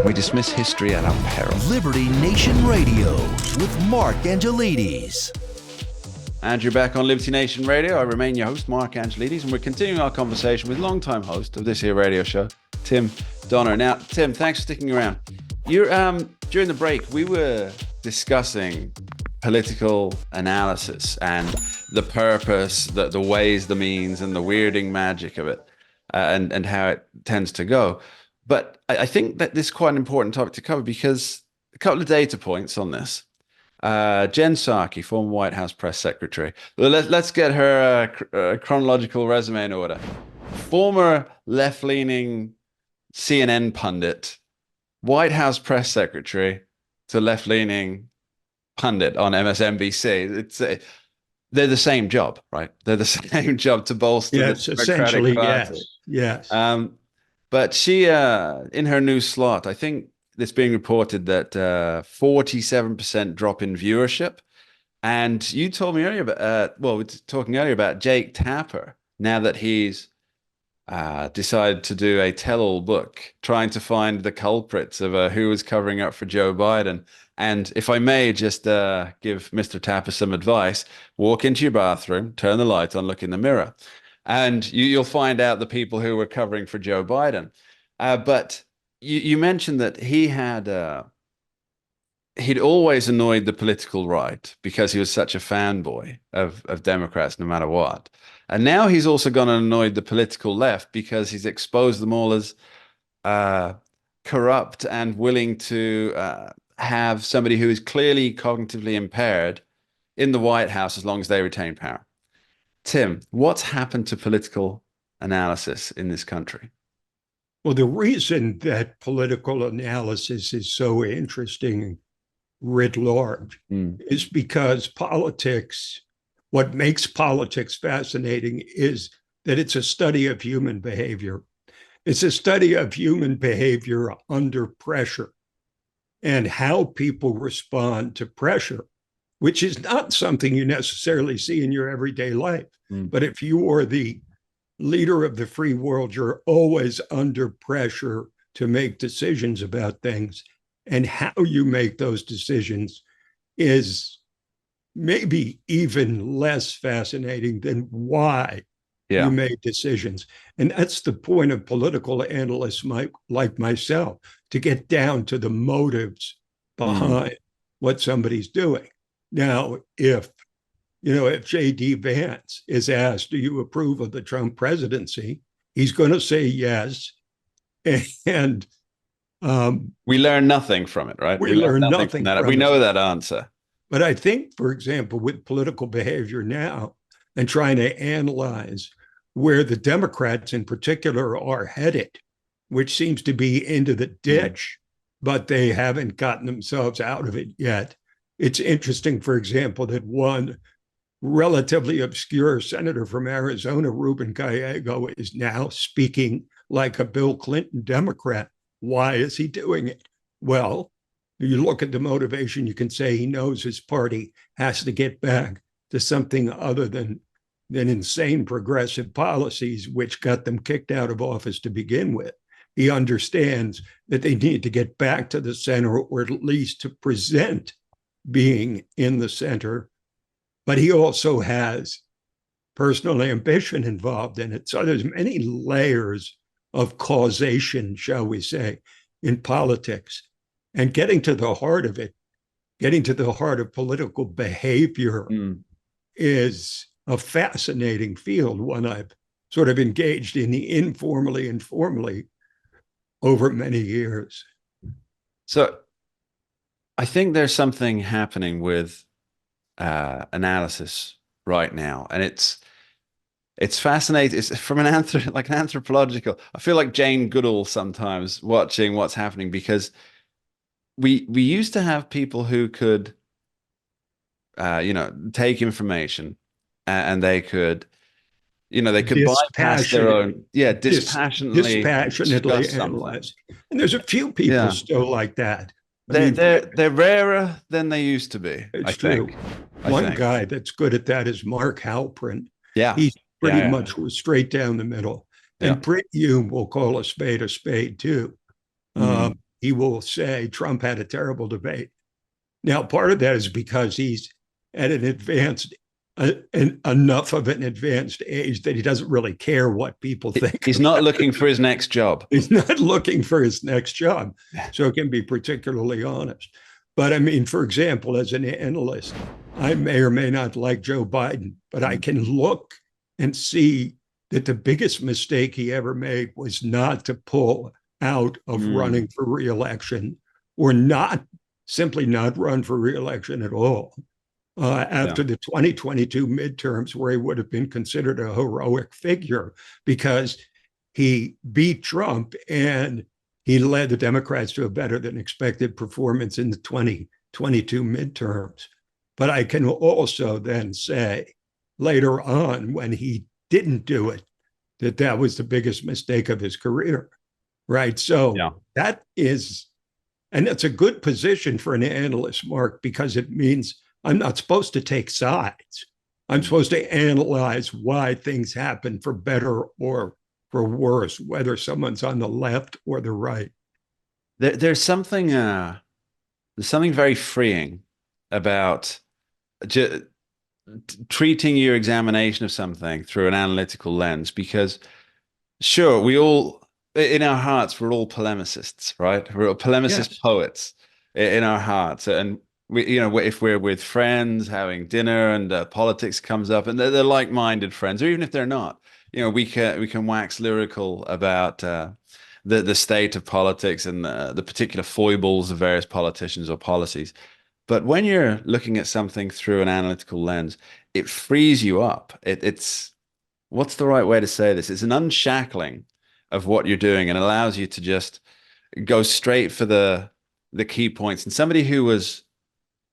We dismiss history at our peril. Liberty Nation Radio with Mark Angelides. And you're back on Liberty Nation Radio. I remain your host, Mark Angelides, and we're continuing our conversation with longtime host of this here radio show, Tim Donner. Now, Tim, thanks for sticking around. You're during the break, we were discussing political analysis and the purpose, the ways, the means, and the weirding magic of it, and how it tends to go. But I think that this is quite an important topic to cover because a couple of data points on this. Jen Psaki, former White House press secretary. Let's get her chronological resume in order. Former left-leaning CNN pundit, White House press secretary to left-leaning pundit on MSNBC. They're the same job, right? They're the same job to bolster the Democratic Party. Yes. But she, in her new slot, I think it's being reported that 47% drop in viewership. And you told me earlier about, we were talking earlier about Jake Tapper, now that he's decided to do a tell-all book, trying to find the culprits of who was covering up for Joe Biden. And if I may just give Mr. Tapper some advice, walk into your bathroom, turn the light on, look in the mirror, and you'll find out the people who were covering for Joe Biden. But you mentioned that he'd always annoyed the political right because he was such a fanboy of Democrats no matter what. And now he's also gone and annoyed the political left because he's exposed them all as corrupt and willing to have somebody who is clearly cognitively impaired in the White House as long as they retain power. Tim, what's happened to political analysis in this country? Well, the reason that political analysis is so interesting writ large is because politics, what makes politics fascinating is that it's a study of human behavior. It's a study of human behavior under pressure and how people respond to pressure, which is not something you necessarily see in your everyday life. But if you are the leader of the free world, you're always under pressure to make decisions about things. And how you make those decisions is maybe even less fascinating than why you made decisions. And that's the point of political analysts like myself, to get down to the motives behind what somebody's doing. Now, if J.D. Vance is asked, do you approve of the Trump presidency? He's going to say yes. And we learn nothing from it, right? We learn nothing from that. We know that answer. But I think, for example, with political behavior now and trying to analyze where the Democrats in particular are headed, which seems to be into the ditch, but they haven't gotten themselves out of it yet. It's interesting, for example, that one relatively obscure senator from Arizona, Ruben Gallego, is now speaking like a Bill Clinton Democrat. Why is he doing it? Well, you look at the motivation, you can say he knows his party has to get back to something other than insane progressive policies, which got them kicked out of office to begin with. He understands that they need to get back to the center, or at least to present being in the center. But he also has personal ambition involved in it. So there's many layers of causation, shall we say, in politics. And getting to the heart of it, getting to the heart of political behavior is a fascinating field, one I've sort of engaged in informally and formally over many years. So I think there's something happening with analysis right now, and it's fascinating. It's from an anthropological. I feel like Jane Goodall sometimes watching what's happening, because we used to have people who could take information and they could bypass their own dispassionately analyze. And there's a few people still like that. They're rarer than they used to be. It's true. One guy that's good at that is Mark Halperin. Yeah. He's pretty much straight down the middle. And Brit Hume will call a spade too. he will say Trump had a terrible debate. Now, part of that is because he's at an advanced, enough of an advanced age that he doesn't really care what people think. He's not looking for his next job. He's not looking for his next job. So it can be particularly honest. But I mean, for example, as an analyst, I may or may not like Joe Biden, but I can look and see that the biggest mistake he ever made was not to pull out of running for reelection, or simply not run for reelection at all after the 2022 midterms, where he would have been considered a heroic figure because he beat Trump and he led the Democrats to a better than expected performance in the 2022 midterms. But I can also then say later on, when he didn't do it, that was the biggest mistake of his career, right? So that is, and it's a good position for an analyst, Mark, because it means I'm not supposed to take sides. I'm supposed to analyze why things happen for better or for worse, whether someone's on the left or the right. There's something very freeing about treating your examination of something through an analytical lens, because sure, we all, in our hearts, we're all polemicists, right? We're all polemicist poets in our hearts. And we, if we're with friends having dinner and politics comes up and they're like-minded friends, or even if they're not, we can wax lyrical about the state of politics and the particular foibles of various politicians or policies. But when you're looking at something through an analytical lens, it frees you up. It's what's the right way to say this? It's an unshackling of what you're doing and allows you to just go straight for the key points. And somebody who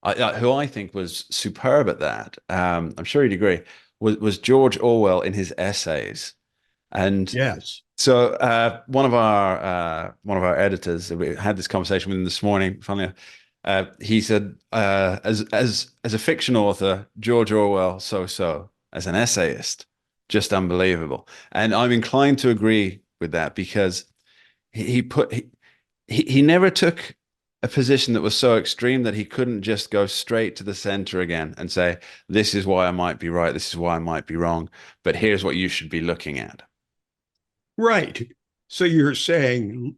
I think was superb at that, I'm sure you'd agree, was George Orwell in his essays. And so one of our editors, we had this conversation with him this morning, funnily enough. He said, as a fiction author, George Orwell, so as an essayist, just unbelievable. And I'm inclined to agree with that, because he never took a position that was so extreme that he couldn't just go straight to the center again and say, this is why I might be right, this is why I might be wrong, but here's what you should be looking at. Right. So you're saying,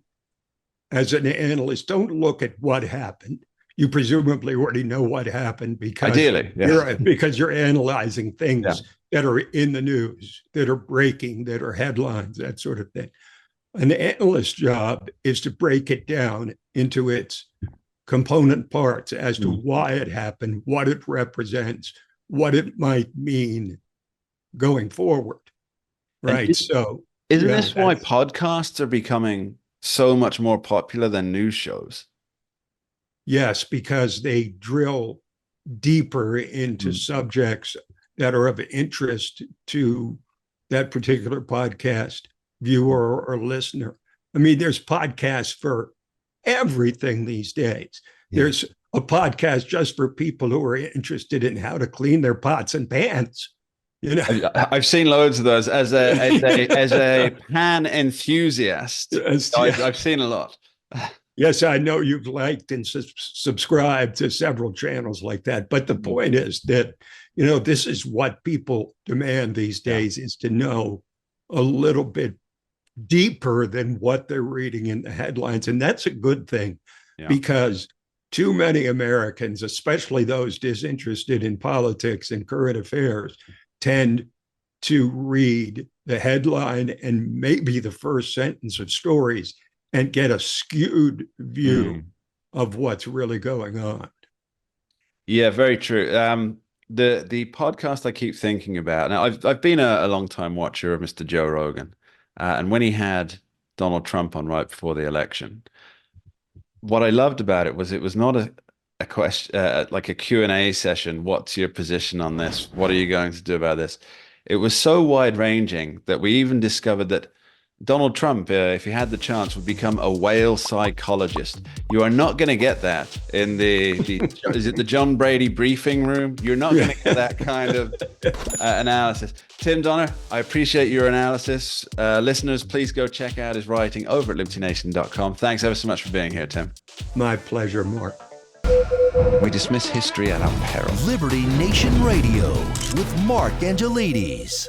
as an analyst, don't look at what happened. You presumably already know what happened because ideally, because you're analyzing things that are in the news, that are breaking, that are headlines, that sort of thing. An analyst's job is to break it down into its component parts as to why it happened, what it represents, what it might mean going forward. Right. Isn't this why podcasts are becoming so much more popular than news shows? Yes, because they drill deeper into subjects that are of interest to that particular podcast viewer or listener. I mean, there's podcasts for everything these days. There's a podcast just for people who are interested in how to clean their pots and pans. I've seen loads of those as a pan enthusiast. I've seen a lot. Yes, I know you've liked and subscribed to several channels like that. But the point is that, this is what people demand these days, is to know a little bit deeper than what they're reading in the headlines. And that's a good thing, because too many Americans, especially those disinterested in politics and current affairs, tend to read the headline and maybe the first sentence of stories and get a skewed view of what's really going on. Yeah, very true. The podcast I keep thinking about now, I've been a long time watcher of Mr. Joe Rogan, and when he had Donald Trump on right before the election, what I loved about it was not a question like a Q&A session. What's your position on this? What are you going to do about this? It was so wide ranging that we even discovered that Donald Trump, if he had the chance, would become a whale psychologist. You are not going to get that in the is it the John Brady briefing room? You're not going to get that kind of analysis. Tim Donner, I appreciate your analysis. Listeners, please go check out his writing over at libertynation.com. Thanks ever so much for being here, Tim. My pleasure, Mark. We dismiss history at our peril. Liberty Nation Radio with Mark Angelides.